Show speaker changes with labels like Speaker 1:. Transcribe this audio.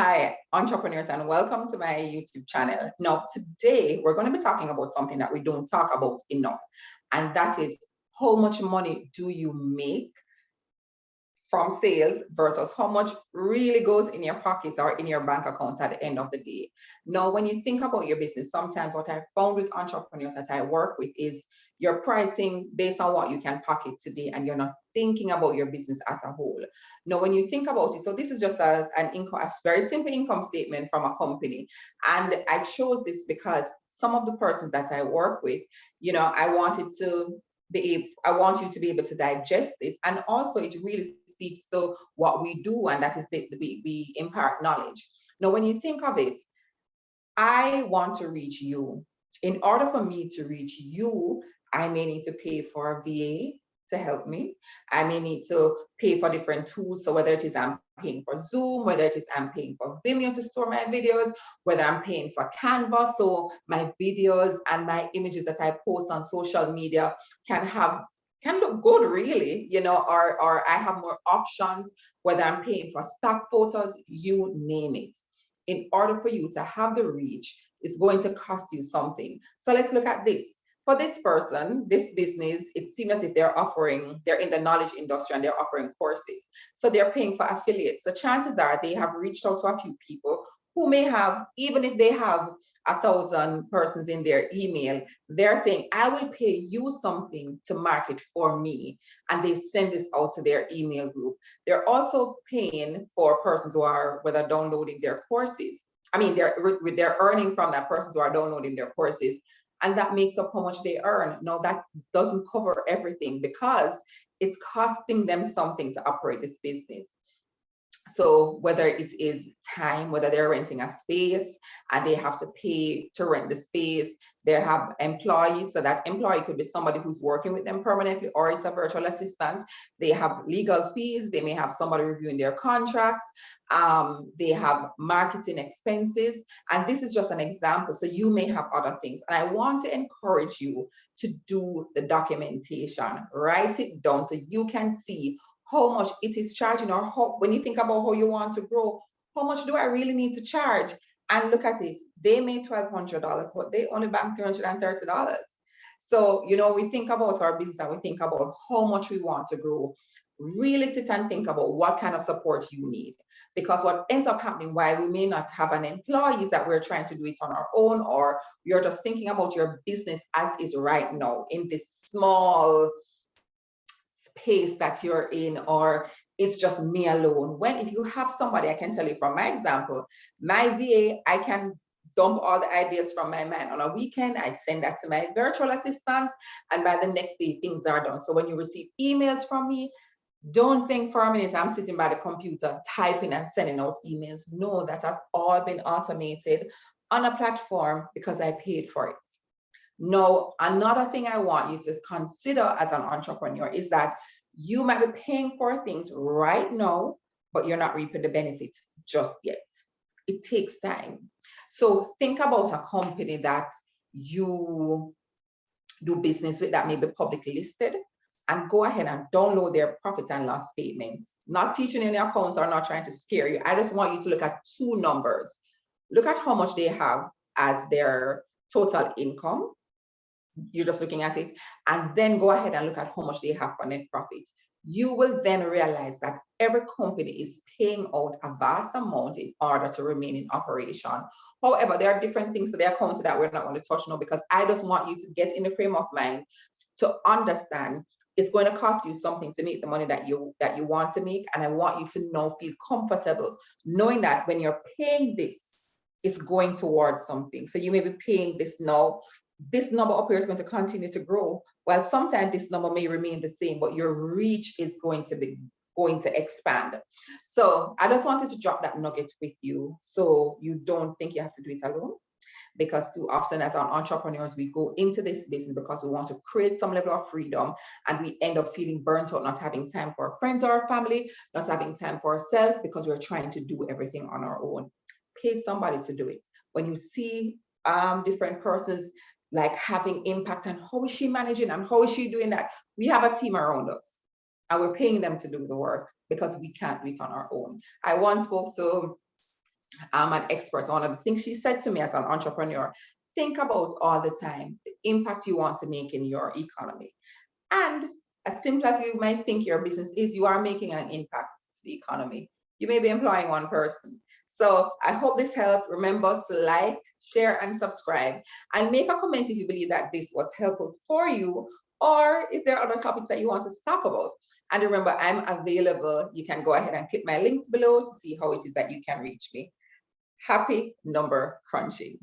Speaker 1: Hi, entrepreneurs, and welcome to my YouTube channel. Now, today we're going to be talking about something that we don't talk about enough, and that is how much money do you make from sales versus how much really goes in your pockets or in your bank accounts at the end of the day. Now, when you think about your business, sometimes what I found with entrepreneurs that I work with is you're pricing based on what you can pocket today, and you're not thinking about your business as a whole. Now, when you think about it, so this is just an income, a very simple income statement from a company. And I chose this because some of the persons that I work with, I wanted to I want you to be able to digest it. And also it really speaks to what we do, and that is that we impart knowledge. Now, when you think of it, I want to reach you. In order for me to reach you, I may need to pay for a VA to help me. I may need to pay for different tools. So whether it is I'm paying for Zoom, whether it is I'm paying for Vimeo to store my videos, whether I'm paying for Canva, so my videos and my images that I post on social media can look good, really, or I have more options, whether I'm paying for stock photos, you name it. In order for you to have the reach, it's going to cost you something. So let's look at this. For this person, this business, it seems as if they're in the knowledge industry and they're offering courses. So they're paying for affiliates. So chances are they have reached out to a few people who may have, even if they have 1,000 persons in their email, they're saying, I will pay you something to market for me. And they send this out to their email group. They're also paying for persons who are, whether downloading their courses. I mean, they're earning from that persons who are downloading their courses, and that makes up how much they earn. Now, that doesn't cover everything because it's costing them something to operate this business. So whether it is time, whether they're renting a space and they have to pay to rent the space, they have employees. So that employee could be somebody who's working with them permanently, or it's a virtual assistant. They have legal fees. They may have somebody reviewing their contracts. They have marketing expenses. And this is just an example. So you may have other things. And I want to encourage you to do the documentation, write it down so you can see how much it is charging, or when you think about how you want to grow, how much do I really need to charge? And look at it. They made $1,200, but they only bank $330. So, we think about our business and we think about how much we want to grow. Really sit and think about what kind of support you need. Because what ends up happening, why we may not have an employee, is that we're trying to do it on our own, or you're just thinking about your business as is right now in this small space that you're in, or it's just me alone. When if you have somebody, I can tell you from my example, my VA, I can dump all the ideas from my mind on a weekend. I send that to my virtual assistant, and by the next day, things are done. So when you receive emails from me, don't think for a minute I'm sitting by the computer typing and sending out emails. No, that has all been automated on a platform because I paid for it. Now, another thing I want you to consider as an entrepreneur is that you might be paying for things right now, but you're not reaping the benefit just yet. It takes time. So think about a company that you do business with that may be publicly listed, and go ahead and download their profit and loss statements. Not teaching any accounts or not trying to scare you. I just want you to look at two numbers. Look at how much they have as their total income. You're just looking at it, and then go ahead and look at how much they have for net profit. You will then realize that every company is paying out a vast amount in order to remain in operation. However, there are different things to their account that we're not going to touch now, because I just want you to get in the frame of mind to understand it's going to cost you something to make the money that you want to make. And I want you to now feel comfortable knowing that when you're paying this, it's going towards something. So you may be paying this now. This number up here is going to continue to grow, while sometimes this number may remain the same, but your reach is going to expand. So I just wanted to drop that nugget with you so you don't think you have to do it alone. Because too often as entrepreneurs, we go into this business because we want to create some level of freedom, and we end up feeling burnt out, not having time for our friends or our family, not having time for ourselves because we're trying to do everything on our own. Pay somebody to do it. When you see different persons like having impact, and how is she managing and how is she doing that, we have a team around us and we're paying them to do the work because we can't do it on our own. I once spoke to I'm an expert. One of the things she said to me as an entrepreneur, think about all the time the impact you want to make in your economy. And as simple as you might think your business is, you are making an impact to the economy. You may be employing one person. So I hope this helped. Remember to like, share, and subscribe. And make a comment if you believe that this was helpful for you, or if there are other topics that you want us to talk about. And remember, I'm available. You can go ahead and click my links below to see how it is that you can reach me. Happy number crunching.